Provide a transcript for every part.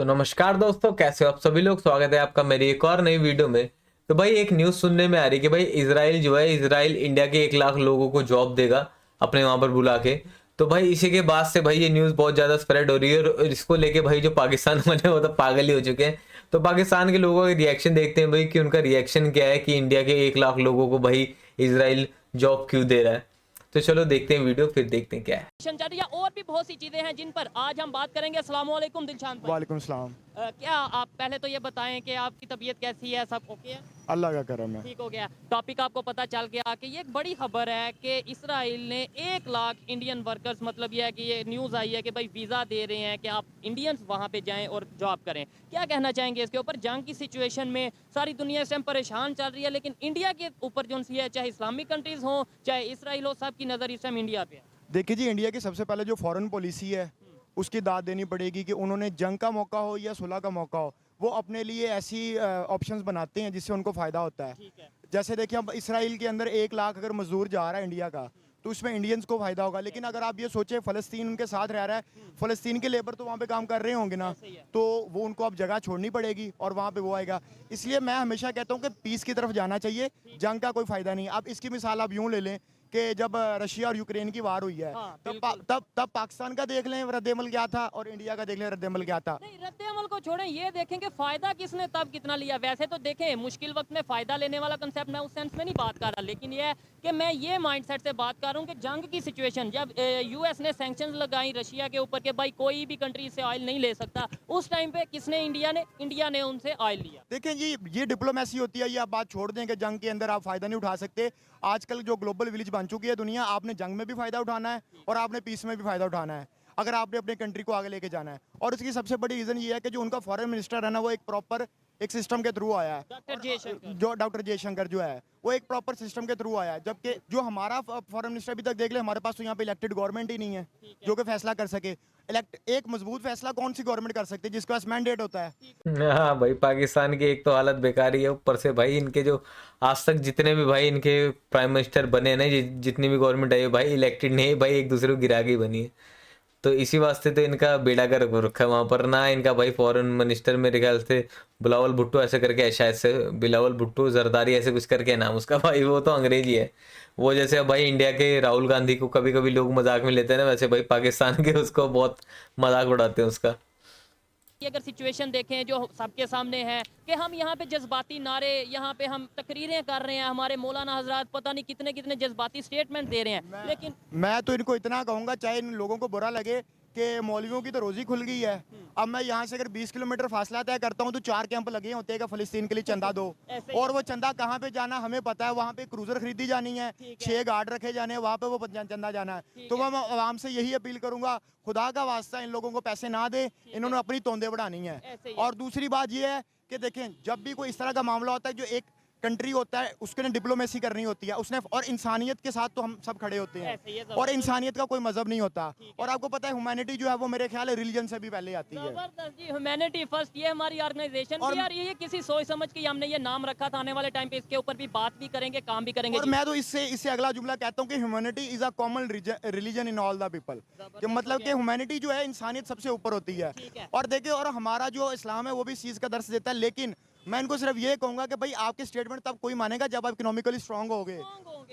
तो नमस्कार दोस्तों, कैसे हो आप सभी लोग। स्वागत है आपका मेरी एक और नई वीडियो में। तो भाई एक न्यूज़ सुनने में आ रही है कि भाई इसराइल जो है, इसराइल इंडिया के 1 लाख लोगों को जॉब देगा अपने वहां पर बुला के। तो भाई इसी के बाद से भाई ये न्यूज़ बहुत ज़्यादा स्प्रेड हो रही है और इसको लेके भाई जो पाकिस्तान वाले वो तो पागल ही हो चुके हैं। तो पाकिस्तान के लोगों के रिएक्शन देखते हैं भाई कि उनका रिएक्शन क्या है कि इंडिया के 1 लाख लोगों को भाई इसराइल जॉब क्यों दे रहा है। तो चलो देखते हैं वीडियो, फिर देखते हैं क्या है। या और भी बहुत सी चीजें हैं जिन पर आज हम बात करेंगे। अस्सलाम वालेकुम दिलशान भाई। वालेकुम सलाम। क्या आप पहले तो ये बताएं कि आपकी तबीयत कैसी है, सब ओके है? अल्लाह का करम है। ठीक हो गया। टॉपिक आपको पता चल गया कि ये एक बड़ी खबर है कि इसराइल ने 1 लाख इंडियन वर्कर्स, मतलब ये है कि ये न्यूज़ आई है कि भाई वीज़ा दे रहे हैं कि आप इंडियंस वहाँ पे जाएं और जॉब करें। क्या कहना चाहेंगे इसके ऊपर? जंग की सिचुएशन में सारी दुनिया इस टाइम परेशान चल रही है, लेकिन इंडिया के ऊपर जो सी है, चाहे इस्लामिक कंट्रीज़ हों चाहे इसराइल हो, सबकी नज़र इस टाइम इंडिया पे है। देखिए जी, इंडिया की सबसे पहले जो फॉरेन पॉलिसी है उसकी दाद देनी पड़ेगी कि उन्होंने जंग का मौका हो या सुलह का मौका हो, वो अपने लिए ऐसी ऑप्शंस बनाते हैं जिससे उनको फ़ायदा होता है। ठीक है। जैसे देखिए, अब इसराइल के अंदर 1 लाख अगर मजदूर जा रहा है इंडिया का, तो उसमें इंडियंस को फ़ायदा होगा। लेकिन अगर आप ये सोचें, फ़लस्तीन उनके साथ रह रहा है, फ़लस्तीन के लेबर तो वहाँ पे काम कर रहे होंगे ना, ऐसे ही है। तो वो उनको अब जगह छोड़नी पड़ेगी और वहाँ पे वो आएगा। इसलिए मैं हमेशा कहता हूँ कि पीस की तरफ जाना चाहिए, जंग का कोई फ़ायदा नहीं। अब इसकी मिसाल आप यूँ ले लें कि जब रशिया और यूक्रेन की वार हुई है, हाँ, तब पाकिस्तान का देख लें रद्द-ए-अमल क्या था और इंडिया का देख लें रद्द-ए-अमल क्या था। नहीं, रद्द-ए-अमल को छोड़ें, ये देखें कि फ़ायदा किसने तब कितना लिया। वैसे तो देखें, मुश्किल वक्त में फ़ायदा लेने वाला कंसेप्ट मैं उस सेंस में नहीं बात कर रहा, लेकिन ये है कि मैं ये माइंडसेट से बात कर रहा हूँ कि जंग की सिचुएशन, जब यूएस ने सैंक्शंस लगाई रशिया के ऊपर कि भाई कोई भी कंट्री से ऑयल नहीं ले सकता, उस टाइम पे किसने? इंडिया ने उनसे ऑयल लिया। देखें जी, ये डिप्लोमेसी होती है। ये आप बात छोड़ दें कि जंग के अंदर आप फ़ायदा नहीं उठा सकते। आजकल जो ग्लोबल विलेज बन चुकी है दुनिया, आपने जंग में भी फ़ायदा उठाना है और आपने पीस में भी फ़ायदा उठाना है, अगर आपने अपने कंट्री को आगे लेके जाना है। और इसकी सबसे बड़ी रीज़न ये है कि जो उनका फॉरेन मिनिस्टर है ना, वो एक प्रॉपर एक सिस्टम के थ्रू आया है। डॉक्टर जयशंकर। जो डॉक्टर जयशंकर जो है, वो एक प्रॉपर सिस्टम के थ्रू आया है। जबकि जो हमारा फॉरेन मिनिस्टर अभी तक देख ले, हमारे पास तो यहाँ पे इलेक्टेड गवर्नमेंट ही नहीं है जो कि फैसला कर सके। एक मजबूत फैसला कौन सी गवर्नमेंट कर सकती है जिसके पास मैंडेट होता है। हाँ भाई, पाकिस्तान की एक तो हालत बेकार ही है, ऊपर से भाई इनके जो आज तक जितने भी भाई इनके प्राइम मिनिस्टर बने हैं ना, जितनी भी गवर्नमेंट आई है भाई, इलेक्टेड नहीं है भाई, एक दूसरे को गिरा के ही बनी है। तो इसी वास्ते तो इनका बेड़ा गर्क हो रखा है वहां पर ना। इनका भाई फॉरेन मिनिस्टर मेरे ख्याल से बिलावल भुट्टो ऐसे करके है, शायद से बिलावल भुट्टो जरदारी ऐसे कुछ करके है नाम उसका भाई, वो तो अंग्रेजी है। वो जैसे अब भाई इंडिया के राहुल गांधी को कभी कभी लोग मजाक में लेते हैं ना, वैसे भाई पाकिस्तान के उसको बहुत मजाक उड़ाते हैं उसका। ये अगर सिचुएशन देखें जो सबके सामने है कि हम यहाँ पे जज्बाती नारे, यहाँ पे हम तकरीरें कर रहे हैं, हमारे मौलाना हजरात पता नहीं कितने कितने जज्बाती स्टेटमेंट दे रहे हैं, लेकिन मैं तो इनको इतना कहूँगा, चाहे इन लोगों को बुरा लगे कि मौलवियों की तो रोज़ी खुल गई है। अब मैं यहाँ से अगर 20 किलोमीटर फासला तय करता हूँ तो 4 कैंप लगे होते हैं कि फ़लस्तीन के लिए चंदा दो, ऐसे ही। और वो चंदा कहाँ पे जाना हमें पता है। वहाँ पे क्रूज़र खरीदी जानी है, ठीक है। 6 गार्ड रखे जाने हैं, वहाँ पे वो चंदा जाना है। तो मैं आवाम से यही अपील करूँगा, खुदा का वास्ता इन लोगों को पैसे ना दे, इन्होंने अपनी तोंदे बढ़ानी है। ऐसे ही है। और दूसरी बात ये है कि देखें, जब भी कोई इस तरह का मामला होता है, जो एक कंट्री होता है उसके ने डिप्लोमेसी करनी होती है उसने, और इंसानियत के साथ तो हम सब खड़े होते ऐसे ही है, हैं, और इंसानियत का कोई मजहब नहीं होता। और आपको पता है ह्यूमैनिटी जो है वो मेरे ख्याल है रिलीजन से भी पहले आती है। जबरदस्त जी, ह्यूमैनिटी फर्स्ट, ये हमारी ऑर्गेनाइजेशन और- यार, ये किसी सोच समझ के हमने ये नाम रखा था। आने वाले टाइम पे इसके ऊपर भी बात भी करेंगे, काम भी करेंगे और जी। मैं तो इससे अगला जुमला कहता हूँ कि humanity is a common religion in all the people. कि मतलब कि ह्यूमैनिटी जो है इंसानियत सबसे ऊपर होती है। ठीक है। और देखिए, और हमारा जो इस्लाम है वो भी इस चीज़ का दर्स देता है। लेकिन मैं इनको सिर्फ ये कहूंगा कि भाई आपके स्टेटमेंट तब कोई मानेगा जब आप इकोनॉमिकली स्ट्रांग होगे।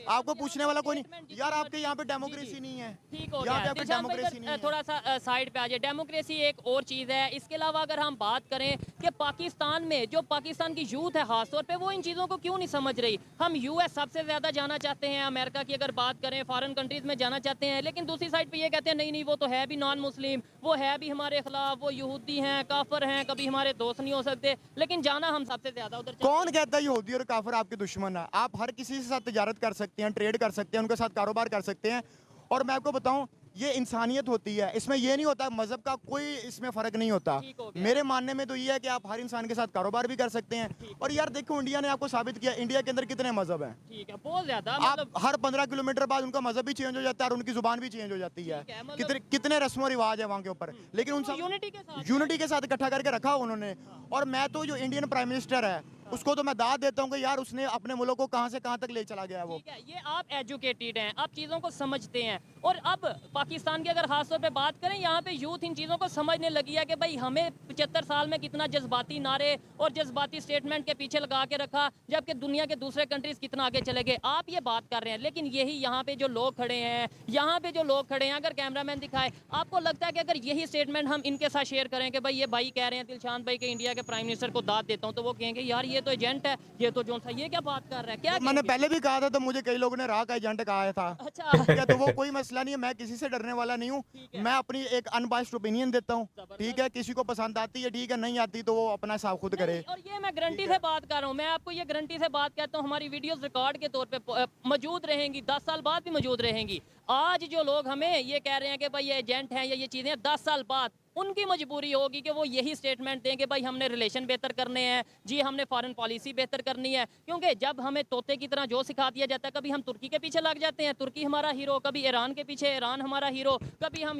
आपको पूछने वाला कोई नहीं। यार आपके यहाँ पे डेमोक्रेसी नहीं है, ठीक हो यहाँ पे गया। आपके दिलशान भाई, डेमोक्रेसी नहीं है। थोड़ा सा साइड पे आ जाए। डेमोक्रेसी एक और चीज़ है। इसके अलावा अगर हम बात करें कि पाकिस्तान में जो पाकिस्तान की यूथ है खासतौर पे, वो इन चीज़ों को क्यों नहीं समझ रही। हम यूएस सबसे ज़्यादा जाना चाहते हैं, अमेरिका की अगर बात करें, फॉरेन कंट्रीज़ में जाना चाहते हैं, लेकिन दूसरी साइड पे ये कहते हैं नहीं नहीं, वो तो है भी नॉन मुस्लिम, वो है भी हमारे खिलाफ, वो यहूदी हैं, काफर हैं, कभी हमारे दोस्त नहीं हो सकते, लेकिन जाना हम सबसे ज़्यादा उधर कौन कहता है यहूदी और काफिर आपके दुश्मन है? आप हर किसी के साथ तिजारत कर सकते हैं, ट्रेड कर सकते हैं, उनके साथ कारोबार कर सकते हैं। और मैं आपको बताऊं, ये इंसानियत होती है, इसमें ये नहीं होता मजहब का कोई इसमें फर्क नहीं होता। ठीक हो गया। मेरे मानने में तो ये है कि आप हर इंसान के साथ कारोबार भी कर सकते हैं। और यार देखो, इंडिया ने आपको साबित किया, इंडिया के अंदर कितने मजहब हैं। ठीक है, बहुत ज़्यादा, आप मतलब हर 15 किलोमीटर बाद उनका मजहब भी चेंज हो जाता है और उनकी जुबान भी चेंज हो जाती है। ठीक है, मतलब- कितने रस्म रिवाज है वहाँ के ऊपर, लेकिन उन सब यूनिटी के साथ यूनिटी के साथ इकट्ठा करके रखा उन्होंने। और मैं तो जो इंडियन प्राइम मिनिस्टर है, उसको तो मैं दाद देता हूँ कि यार उसने अपने मुल्क को कहाँ से कहाँ तक ले चला गया है वो। ठीक है, ये आप एजुकेटेड हैं, आप चीज़ों को समझते हैं। और अब पाकिस्तान की अगर खास तौर पे बात करें, यहाँ पे यूथ इन चीज़ों को समझने लगी है कि भाई हमें 75 साल में कितना जज्बाती नारे और जज्बाती स्टेटमेंट के पीछे लगा के रखा, जबकि दुनिया के दूसरे कंट्रीज कितना आगे चले गए। आप ये बात कर रहे हैं, लेकिन यही यहाँ पे जो लोग खड़े हैं, यहाँ पे जो लोग खड़े हैं, अगर कैमरामैन दिखाए, आपको लगता है कि अगर यही स्टेटमेंट हम इनके साथ शेयर करें कि भाई ये भाई कह रहे हैं दिलशान भाई के इंडिया के प्राइम मिनिस्टर को दाद देता हूँ, तो वो कहेंगे यार ये तो एजेंट है, ये तो जो था, ये क्या बात कर रहा है, क्या मैंने कहेंगे? पहले भी कहा था, तो मुझे कई लोगों ने राह का एजेंट कहा था। अच्छा। ठीक है, तो वो कोई मसला नहीं है, मैं किसी से डरने वाला नहीं हूँ। मैं अपनी एक अनबाइस्ड ओपिनियन देता हूँ। ठीक है, किसी को पसंद आती है ठीक है, नहीं आती तो वो अपना हिसाब खुद करे। और ये मैं गारंटी से बात कर रहा हूँ, मैं आपको ये गारंटी से बात कहता हूँ, हमारी वीडियोस रिकॉर्ड के तौर पे मौजूद रहेंगी, 10 साल बाद भी मौजूद रहेंगी। आज जो लोग हमें ये कह रहे हैं कि भाई ये एजेंट हैं या ये चीज़ें, 10 साल बाद उनकी मजबूरी होगी कि वो यही स्टेटमेंट दें कि भाई हमने रिलेशन बेहतर करने हैं, जी हमने फॉरेन पॉलिसी बेहतर करनी है। क्योंकि जब हमें तोते की तरह जो सिखा दिया जाता है, कभी हम तुर्की के पीछे लग जाते हैं, तुर्की हमारा हीरो, कभी ईरान के पीछे ईरान हमारा हीरो, कभी हम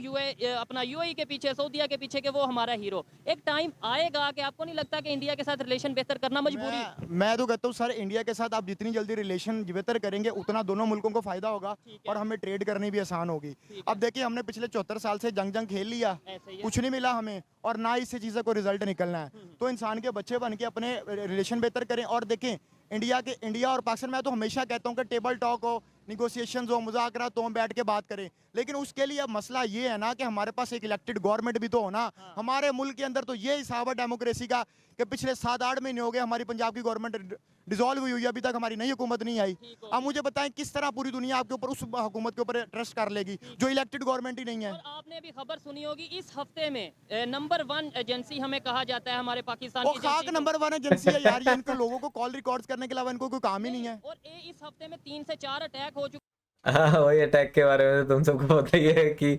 अपना यूएई के पीछे, सऊदीया के पीछे, कि वो हमारा हीरो। एक टाइम आएगा कि आपको नहीं लगता कि इंडिया के साथ रिलेशन बेहतर करना मजबूरी? मैं तो कहता हूँ सर, इंडिया के साथ आप जितनी जल्दी रिलेशन बेहतर करेंगे उतना दोनों मुल्कों को फायदा होगा और हमें ट्रेड करनी भी आसान होगी। अब देखिए, हमने पिछले 74 साल से जंग खेल लिया, ऐसे ही है। कुछ नहीं मिला हमें, और ना इससे चीज़ों को रिजल्ट निकलना है। तो इंसान के बच्चे बन के अपने रिलेशन बेहतर करें। और देखें, इंडिया और पाकिस्तान, मैं तो हमेशा कहता हूँ कि टेबल टॉक हो, निगोशिएशंस हो, मुज़ाकरा, तो हम बैठ के बात करें। लेकिन उसके लिए अब मसला ये है ना कि हमारे पास एक इलेक्टेड गवर्नमेंट भी तो हो ना। हमारे मुल्क के अंदर तो ये हिसाब है डेमोक्रेसी का कि पिछले 7-8 महीने हो गए हमारी पंजाब की गवर्नमेंट डिसॉल्व हुई हुई है, अभी तक हमारी नई हुकूमत नहीं आई। अब मुझे बताएं किस तरह पूरी दुनिया आपके ऊपर, उस हुकूमत के ऊपर ट्रस्ट कर लेगी जो इलेक्टेड गवर्नमेंट ही नहीं है। और आपने भी खबर सुनी होगी, इस हफ्ते में नंबर 1 एजेंसी हमें कहा जाता है हमारे पाकिस्तान वो की खाक एजेंसी को। नंबर 1 एजेंसी है यार, ये इनको लोगों को कॉल रिकॉर्ड्स करने के अलावा इनको कोई काम ही नहीं है। और इस हफ्ते में 3 से 4 अटैक हो चुके। हाँ, वही अटैक के बारे में तो तुम सबको पता ही है कि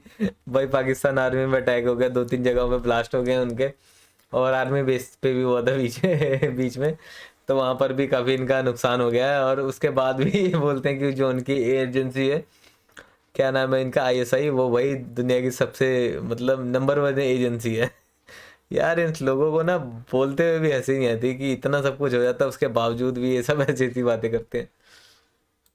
भाई पाकिस्तान आर्मी में अटैक हो गया, 2-3 जगहों पे ब्लास्ट हो गए उनके, और आर्मी बेस पे भी हुआ था बीच में। तो वहाँ पर भी काफ़ी इनका नुकसान हो गया है। और उसके बाद भी बोलते हैं कि जो उनकी एजेंसी है, क्या नाम है इनका, ISI, वो भाई दुनिया की सबसे मतलब नंबर 1 एजेंसी है। यार इन लोगों को ना बोलते हुए भी हंसी नहीं आती कि इतना सब कुछ हो जाता है, उसके बावजूद भी ये सब ऐसी ऐसी बातें करते हैं।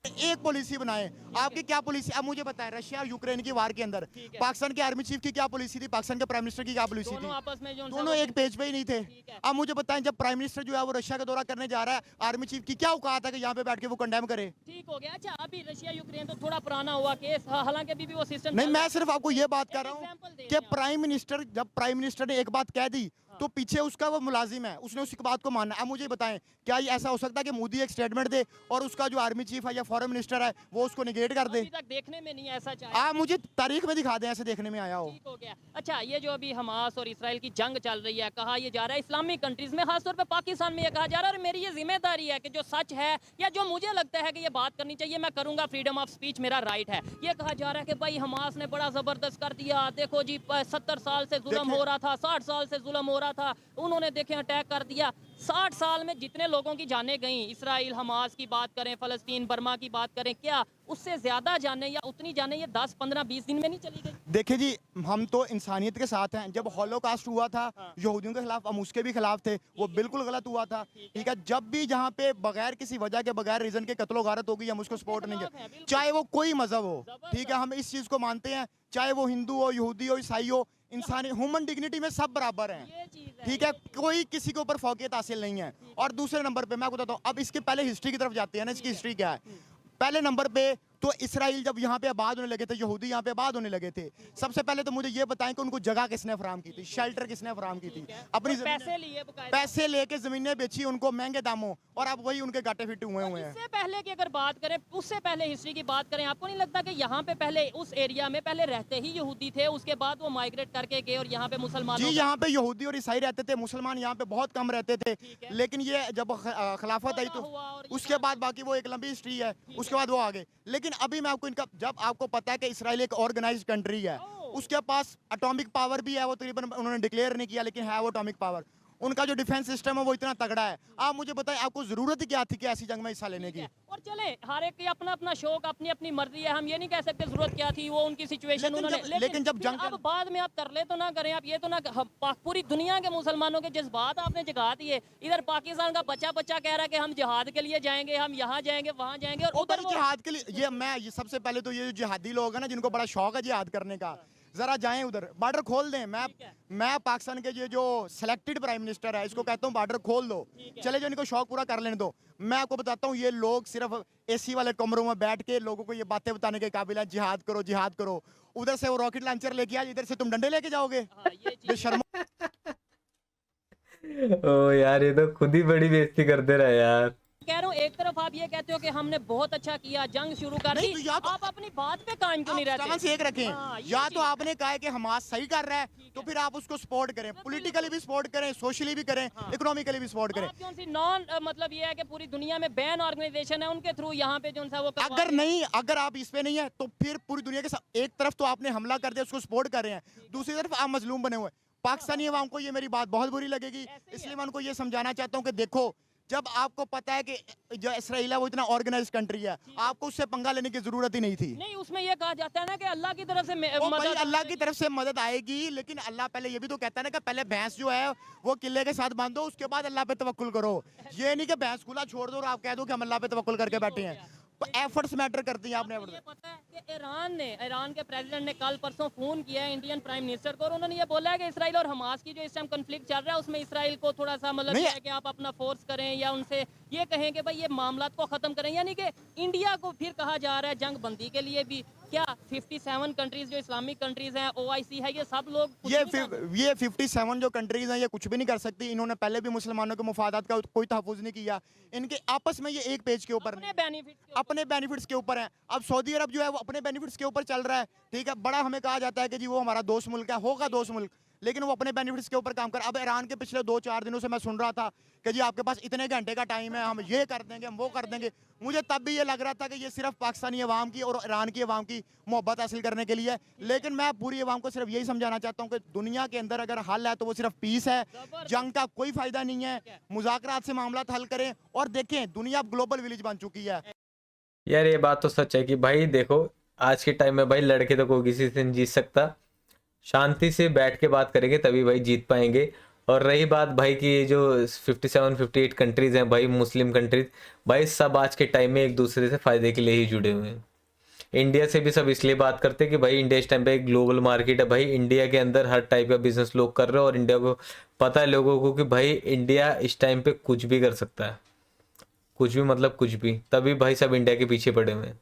एक पॉलिसी बनाए। आपकी क्या पॉलिसी, अब मुझे बताएं, रशिया और यूक्रेन की वार के अंदर पाकिस्तान के आर्मी चीफ की क्या पॉलिसी थी, पाकिस्तान के प्राइम मिनिस्टर की क्या पॉलिसी थी? दोनों आपस में जो दोनों एक पेज पे ही नहीं थे। अब मुझे बताएं, जब प्राइम मिनिस्टर जो है वो रशिया का दौरा करने जा रहा है, आर्मी चीफ की क्या औकात है कि यहाँ पे बैठ के वो कंडेम करे? ठीक हो गया। अच्छा, अभी रशिया यूक्रेन तो थोड़ा पुराना हुआ केस, हालांकि अभी भी वो सिस्टम नहीं, मैं सिर्फ आपको ये बात कर रहा हूँ example दे कि रहे हैं प्राइम मिनिस्टर, जब प्राइम मिनिस्टर ने एक बात कह दी तो पीछे उसका वो मुलाजिम है, उसने उसी बात को मानना है। अब मुझे बताएं, क्या ये ऐसा हो सकता है कि मोदी एक स्टेटमेंट दे और उसका जो आर्मी चीफ है या फॉरेन मिनिस्टर है वो उसको निगेट कर दे? अभी तक देखने में नहीं ऐसा चाहे। आप मुझे तारीख में दिखा दें ऐसे देखने में आया हो। ठीक हो गया। अच्छा, ये जो अभी हमास और इसराइल की जंग चल रही है, कहा ये जा रहा है इस्लामिक कंट्रीज में, खासतौर पे पाकिस्तान में ये कहा जा रहा है, और मेरी ये जिम्मेदारी है कि जो सच है या जो मुझे लगता है कि ये बात करनी चाहिए, मैं करूंगा, फ्रीडम ऑफ स्पीच मेरा राइट है। ये कहा जा रहा है कि भाई हमास ने बड़ा जबरदस्त कर दिया, देखो जी 70 साल से जुल्म हो रहा था, 60 साल से जुल्म हो रहा था, उन्होंने देखे अटैक कर दिया। 60 साल में जितने लोगों की जानें गई, इसराइल हमास की बात करें, फलस्तीन बर्मा की बात करें, क्या उससे ज्यादा जाने या उतनी जाने ये 10, 15, 20 दिन में नहीं चली गई? देखिए जी, हम तो इंसानियत के साथ हैं। जब हॉलोकास्ट हुआ था यहूदियों के खिलाफ, हम उसके भी खिलाफ थे, वो बिल्कुल गलत हुआ था। ठीक है, जब भी जहाँ पे बगैर किसी वजह के, बगैर रीजन के कत्लो गारत होगी, हम उसको सपोर्ट नहीं करते, चाहे वो कोई मजहब हो। ठीक है, हम इस चीज को मानते हैं, चाहे वो हिंदू हो, यहूदी हो, ईसाई हो, इंसानी ह्यूमन डिग्निटी में सब बराबर हैं। ये चीज है। ठीक है, कोई किसी के ऊपर फौकियत हासिल नहीं है। और दूसरे नंबर पे मैं आपको बताता हूँ, अब इसके पहले हिस्ट्री की तरफ जाते हैं ना, इसकी हिस्ट्री क्या है। पहले नंबर पे तो इसराइल जब यहाँ पे आबाद होने लगे थे, यहूदी यहाँ पे आबाद होने लगे थे, सबसे पहले तो मुझे ये बताएं कि उनको जगह किसने फराम की थी, शेल्टर किसने फराम की थी? अपनी पैसे लिए बकायदा। पैसे लेके जमीनें बेची उनको महंगे दामों, और अब वही उनके गाटे फिट हुए हैं। इससे पहले की अगर बात करें, उससे पहले हिस्ट्री की बात करें, आपको नहीं लगता कि यहाँ पे पहले उस एरिया में पहले रहते ही यहूदी थे, उसके बाद वो माइग्रेट करके गए और यहाँ पे मुसलमान? जी, यहाँ पे यहूदी और ईसाई रहते थे, मुसलमान यहाँ पे बहुत कम रहते थे। लेकिन ये जब खिलाफत आई तो उसके बाद बाकी वो एक लंबी हिस्ट्री है, उसके बाद वो आ गए। लेकिन अभी मैं आपको इनका, जब आपको पता है कि इसराइल एक ऑर्गेनाइज्ड कंट्री है, उसके पास एटॉमिक पावर भी है, वो तकरीबन उन्होंने डिक्लेयर नहीं किया लेकिन है वो एटॉमिक पावर, उनका जो डिफेंस सिस्टम है वो इतना तगड़ा है। आप मुझे बताएं, आपको जरूरत ही क्या थी कि ऐसी जंग में हिस्सा लेने की? और चले हर एक की अपना अपना शौक, अपनी अपनी मर्जी है, हम ये नहीं कह सकते जरूरत क्या थी, वो उनकी सिचुएशन लेकिन उन्होंने लेकिन जब फिर जंग अब बाद में आप तरले तो ना करें, आप ये तो ना पूरी दुनिया के मुसलमानों के जज्बात आपने जगा दिए। इधर पाकिस्तान का बच्चा बच्चा कह रहा है कि हम जिहाद के लिए जाएंगे, हम यहाँ जाएंगे वहाँ जाएंगे, और उधर वो जिहाद के लिए ये सबसे पहले तो ये जो जिहादी लोग हैं ना, जिनको बड़ा शौक है जिहाद करने का, जरा जाएं उधर, बॉर्डर खोल दें। मैं पाकिस्तान के ये जो सिलेक्टेड प्राइम मिनिस्टर है इसको कहता हूँ बॉर्डर खोल दो, चले जो इनको शौक पूरा कर लेने दो। मैं आपको बताता हूँ, ये लोग सिर्फ एसी वाले कमरों में बैठ के लोगों को ये बातें बताने के काबिल है, जिहाद करो जिहाद करो। उधर से वो रॉकेट लॉन्चर लेके आए, इधर से तुम डंडे लेके जाओगे। हाँ, ये चीज़ बेशर्मो। ओ यार, ये तो खुद ही बड़ी बेइज्जती कर दे रहा है यार। कह रहा हूँ, एक तरफ आप ये कहते हो कि हमने बहुत अच्छा किया, जंग शुरू कर दी, नहीं, तो या तो आप अपनी बात पे कायम क्यों नहीं रहते? स्टैंस एक रखें। हाँ, ये या चीज़। तो आपने कहा है कि हमास सही कर रहा है, तो फिर आप उसको सपोर्ट करें, पॉलिटिकली भी सपोर्ट करें, सोशली भी करें, इकोनॉमिकली भी सपोर्ट करें। आप कौन सी नॉन मतलब ये है कि पूरी दुनिया में बैन ऑर्गेनाइजेशन है उनके थ्रू यहाँ पे जो सा वो करवा अगर रहे हैं। नहीं, अगर आप इस पे नहीं है तो फिर पूरी दुनिया के साथ, एक तरफ तो आपने हमला कर दिया, उसको सपोर्ट कर रहे हैं, दूसरी तरफ आप मजलूम बने हुए हैं। पाकिस्तानी अवाम को ये मेरी बात बहुत बुरी लगेगी, इसलिए मैं उनको ये समझाना चाहता हूँ कि देखो, जब आपको पता है कि जो इसराइल है वो इतना ऑर्गेनाइज कंट्री है, आपको उससे पंगा लेने की जरूरत ही नहीं थी। नहीं, उसमें ये कहा जाता है ना कि अल्लाह की तरफ से ओ भाई, मदद अल्लाह की तरफ से मदद आएगी, लेकिन अल्लाह पहले ये भी तो कहता है ना कि पहले भैंस जो है वो किले के साथ बांधो, उसके बाद अल्लाह पे तवक्कुल करो। ये नहीं कि भैंस खुला छोड़ दो और आप कह दो कि हम अल्लाह पे तवक्कुल करके बैठे हैं। तो एफर्ट्स मैटर करती हैं। आपने ये पता है कि ईरान के प्रेसिडेंट ने कल परसों फोन किया है इंडियन प्राइम मिनिस्टर को, और उन्होंने ये बोला है कि इसराइल और हमास की जो इस टाइम कॉन्फ्लिक्ट चल रहा है उसमें इसराइल को थोड़ा सा मतलब नहीं, ये है कि आप अपना फोर्स करें या उनसे ये कहें कि भाई ये मामलात को खत्म करें, यानी कि इंडिया को फिर कहा जा रहा है जंग बंदी के लिए भी। क्या 57 कंट्रीज जो इस्लामिक कंट्रीज हैं, OIC है, ये सब लोग कुछ नहीं कर सकते? ये 57 जो कंट्रीज हैं ये कुछ भी नहीं कर सकती। इन्होंने पहले भी मुसलमानों के मुफादात का कोई तहफ़्फ़ुज़ नहीं किया। इनके आपस में ये एक पेज के ऊपर अपने बेनिफिट्स के ऊपर है। अब सऊदी अरब जो है वो अपने बेनिफिट्स के ऊपर चल रहा है, ठीक है। बड़ा हमें कहा जाता है कि जी वो हमारा दोस्त मुल्क है, होगा दोस्त मुल्क, लेकिन वो अपने बेनिफिट्स के ऊपर काम कर। अब ईरान के पिछले 2-4 दिनों से मैं सुन रहा था कि जी आपके पास इतने घंटे का टाइम है, हम ये कर देंगे, हम वो कर देंगे। मुझे तब भी ये लग रहा था कि ये सिर्फ पाकिस्तानी अवाम की और ईरान की अवाम की मोहब्बत हासिल करने के लिए है। लेकिन मैं पूरी अवाम को सिर्फ यही समझाना चाहता हूँ कि दुनिया के अंदर अगर हल है तो वो सिर्फ पीस है, जंग का कोई फायदा नहीं है। मुज़ाकरात से मामला हल करें और देखें, दुनिया अब ग्लोबल विलेज बन चुकी है। यार ये बात तो सच है कि भाई देखो, आज के टाइम में भाई लड़के तो कोई किसी से नहीं जीत सकता। शांति से बैठ के बात करेंगे तभी भाई जीत पाएंगे। और रही बात भाई कि ये जो 57-58 कंट्रीज हैं भाई, मुस्लिम कंट्रीज, भाई सब आज के टाइम में एक दूसरे से फायदे के लिए ही जुड़े हुए हैं। इंडिया से भी सब इसलिए बात करते हैं कि भाई इंडिया इस टाइम पे एक ग्लोबल मार्केट है। भाई इंडिया के अंदर हर टाइप का बिजनेस लोग कर रहे हैं, और इंडिया को पता है लोगों को कि भाई इंडिया इस टाइम पे कुछ भी कर सकता है, कुछ भी मतलब कुछ भी। तभी भाई सब इंडिया के पीछे पड़े हुए हैं,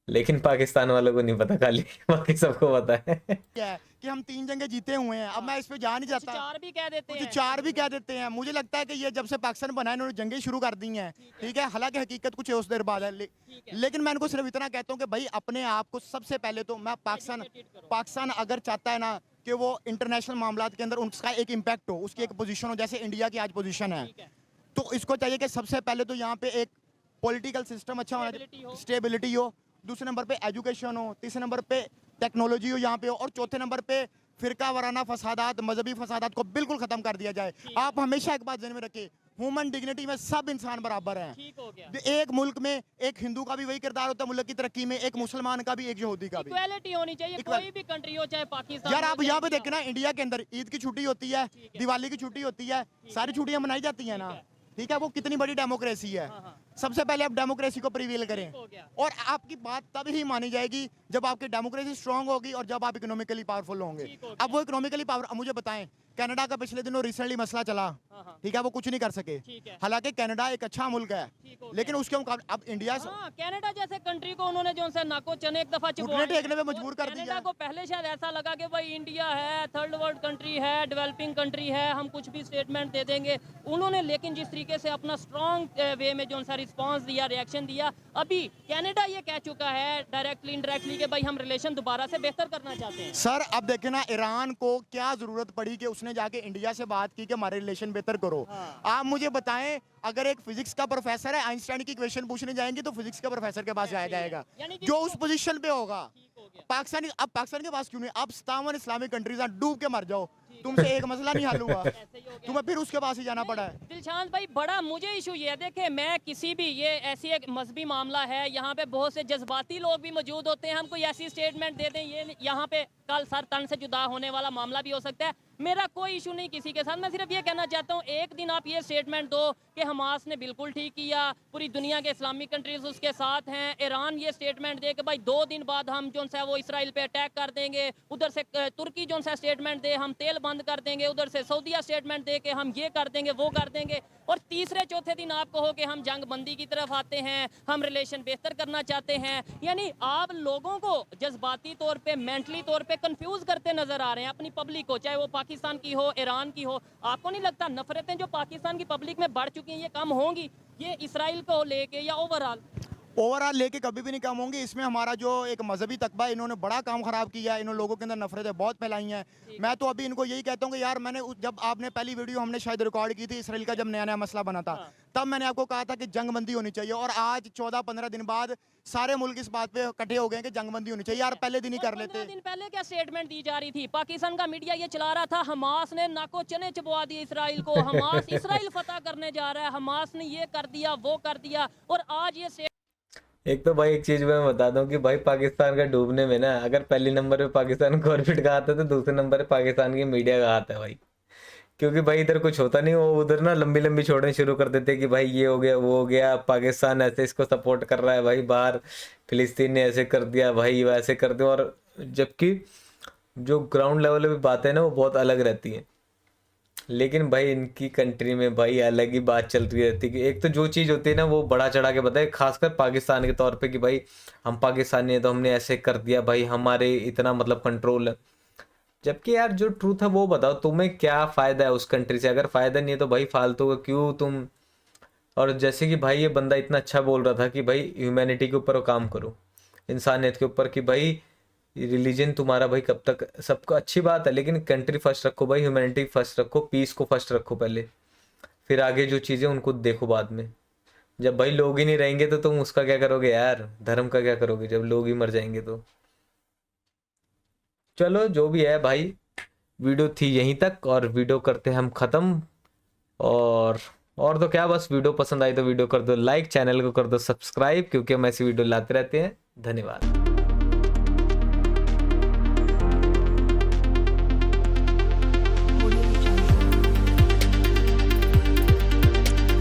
लेकिन पाकिस्तान वालों को नहीं पता, खाली बाकी सबको पता है क्या है कि हम 3 जंगें जीते हुए हैं। अब मैं इस पे जा नहीं चाहता। चार भी कह देते कुछ हैं, 4 भी कह देते हैं। मुझे लगता है कि ये जब से पाकिस्तान बना है इन्होंने जंगें शुरू कर दी हैं, ठीक है। हालांकि हकीकत कुछ है उस देर बाद है, लेकिन मैं इनको सिर्फ इतना कहता हूँ कि भाई अपने आप को सबसे पहले तो मैं पाकिस्तान अगर चाहता है ना कि वो इंटरनेशनल मामलात के अंदर उसका एक इम्पैक्ट हो, उसकी एक पोजीशन हो, जैसे इंडिया की आज पोजीशन है, तो इसको चाहिए कि सबसे पहले तो यहाँ पे एक पॉलिटिकल सिस्टम अच्छा होना, स्टेबिलिटी हो, दूसरे नंबर पे एजुकेशन हो, तीसरे नंबर पे टेक्नोलॉजी हो यहाँ पे हो, और चौथे नंबर पे फिरका वराना फसादात, मजहबी फसादात को बिल्कुल खत्म कर दिया जाए। आप हमेशा एक बात ध्यान में रखें, ह्यूमन डिग्निटी में सब इंसान बराबर हैं। ठीक हो गया। एक मुल्क में एक हिंदू का भी वही किरदार होता है मुल्क की तरक्की में, एक मुसलमान का भी, एक यहूदी का भी। इक्वालिटी होनी चाहिए, कोई भी कंट्री हो, चाहे पाकिस्तान यार हो, आप चाहे यहाँ पे इंडिया देखना, इंडिया के अंदर ईद की छुट्टी होती है, दिवाली की छुट्टी होती है, सारी छुट्टियां मनाई जाती है ना, ठीक है। वो कितनी बड़ी डेमोक्रेसी है। सबसे पहले आप डेमोक्रेसी को प्रिवेल करें, हो गया। और आपकी बात तब ही मानी जाएगी जब आपकी डेमोक्रेसी स्ट्रांग होगी और जब आप इकोनॉमिकली पावरफुल होंगे। अब वो इकोनॉमिकली पावर, मुझे बताएं, कनाडा का पिछले दिनों रिसेंटली मसला चला, ठीक है, वो कुछ नहीं कर सके। हालांकि कनाडा एक अच्छा मुल्क है, लेकिन उसके मुकाबले अब इंडिया कनाडा जैसे कंट्री को उन्होंने जो है नाको चने एक दफा घुटने टेकने में मजबूर कर दिया। कनाडा को पहले शायद ऐसा लगा कि भाई इंडिया है, थर्ड वर्ल्ड कंट्री है, डेवलपिंग कंट्री है, हम कुछ भी स्टेटमेंट दे देंगे उन्होंने। लेकिन जिस तरीके से अपना स्ट्रॉन्ग वे में जो सा रिस्पांस दिया, रिएक्शन दिया, अभी कनाडा ये कह चुका है डायरेक्टली इनडायरेक्टली कि भाई हम रिलेशन दोबारा से बेहतर करना चाहते हैं। सर अब देखे ना, ईरान को क्या जरूरत पड़ी कि उसने जाके इंडिया से बात की कि हमारे रिलेशन बेहतर करो। आप मुझे बताएं, अगर एक फिजिक्स का प्रोफेसर है आइंस्टाइन की इक्वेशन पूछने जाएंगे तो फिजिक्स के प्रोफेसर के पास जाया जाएगा जो उस पोजीशन पे होगा। पाकिस्तानी, अब पाकिस्तान के पास क्यों नहीं? अब 57 इस्लामिक कंट्रीज डूब के मर जाओ, तुमसे एक मसला नहीं हल हुआ। तुम्हें फिर उसके पास ही जाना पड़ा है। दिलशाद भाई बड़ा मुझे इशू ये है, देखे मैं किसी भी ये ऐसी एक मजहबी मामला है, यहाँ पे बहुत से जज्बाती लोग भी मौजूद होते हैं, हम कोई ऐसी स्टेटमेंट दे दें ये यहाँ पे कल सर तन से जुदा होने वाला मामला भी हो सकता है। मेरा कोई इशू नहीं किसी के साथ, मैं सिर्फ ये कहना चाहता हूँ एक दिन आप ये स्टेटमेंट दो कि हमास ने बिल्कुल ठीक किया, पूरी दुनिया के इस्लामिक कंट्रीज उसके साथ हैं, ईरान ये स्टेटमेंट दे कि भाई 2 दिन बाद हम जो है वो इसराइल पे अटैक कर देंगे, उधर से तुर्की जो है स्टेटमेंट दे हम तेल बंद कर देंगे, उधर से सऊदीया स्टेटमेंट दे कि हम ये कर देंगे वो कर देंगे, और तीसरे चौथे दिन आप कहो कि हम जंग बंदी की तरफ आते हैं, हम रिलेशन बेहतर करना चाहते हैं। यानी आप लोगों को जज्बाती तौर पे मेंटली तौर पे कंफ्यूज करते नजर आ रहे हैं, अपनी पब्लिक को, चाहे वो पाकिस्तान की हो ईरान की हो। आपको नहीं लगता नफरतें जो पाकिस्तान की पब्लिक में बढ़ चुकी हैं ये कम होंगी ये इसराइल को लेके या ओवरऑल लेके कभी भी नहीं कम होंगे। इसमें हमारा जो एक मजहबी तकबा है इन्होंने बड़ा काम खराब किया है, इन्होंने लोगों के अंदर नफरतें बहुत फैलाई हैं। मैं तो अभी इनको यही कहता हूँ कि यार मैंने जब आपने पहली वीडियो हमने शायद रिकॉर्ड की थी इसराइल का जब नया नया मसला बना था, तब मैंने आपको कहा था कि जंगबंदी होनी चाहिए, और आज 14-15 दिन बाद सारे मुल्क इस बात पे इकट्ठे हो गए कि जंगबंदी होनी चाहिए। यार पहले दिन ही कर लेते। 15 दिन पहले क्या स्टेटमेंट दी जा रही थी, पाकिस्तान का मीडिया ये चला रहा था हमास ने नाको चने चबवा दिए इसराइल को, हमास इसराइल फतह करने जा रहा है, हमास ने ये कर दिया वो कर दिया, और आज ये एक तो भाई एक चीज मैं बता दूं कि भाई पाकिस्तान का डूबने में ना अगर पहले नंबर पे पाकिस्तान गवर्नमेंट का आता है तो दूसरे नंबर पे पाकिस्तान की मीडिया का आता है भाई। क्योंकि भाई इधर कुछ होता नहीं, वो उधर ना लंबी लंबी छोड़ने शुरू कर देते कि भाई ये हो गया वो हो गया, पाकिस्तान ऐसे इसको सपोर्ट कर रहा है भाई, बाहर फिलिस्तीन ने ऐसे कर दिया भाई वैसे कर दिया, और जबकि जो ग्राउंड लेवल पे बातें हैं ना वो बहुत अलग रहती हैं। लेकिन भाई इनकी कंट्री में भाई अलग ही बात चल रही रहती है कि एक तो जो चीज़ होती है ना वो बड़ा चढ़ा के बताए, खासकर पाकिस्तान के तौर पे कि भाई हम पाकिस्तानी हैं तो हमने ऐसे कर दिया भाई, हमारे इतना मतलब कंट्रोल है। जबकि यार जो ट्रूथ है वो बताओ, तुम्हें क्या फ़ायदा है उस कंट्री से? अगर फ़ायदा नहीं है तो भाई फालतू का क्यों तुम। और जैसे कि भाई ये बंदा इतना अच्छा बोल रहा था कि भाई ह्यूमैनिटी के ऊपर काम करो, इंसानियत के ऊपर, कि भाई रिलीजन तुम्हारा भाई कब तक, सबको अच्छी बात है लेकिन कंट्री फर्स्ट रखो भाई, ह्यूमैनिटी फर्स्ट रखो, पीस को फर्स्ट रखो पहले, फिर आगे जो चीज़ें उनको देखो बाद में। जब भाई लोग ही नहीं रहेंगे तो तुम उसका क्या करोगे यार, धर्म का क्या करोगे जब लोग ही मर जाएंगे तो। चलो जो भी है भाई, वीडियो थी यहीं तक और वीडियो करते हैं हम ख़त्म। और तो क्या, बस वीडियो पसंद आई तो वीडियो कर दो लाइक, चैनल को कर दो सब्सक्राइब, क्योंकि हम ऐसी वीडियो लाते रहते हैं। धन्यवाद।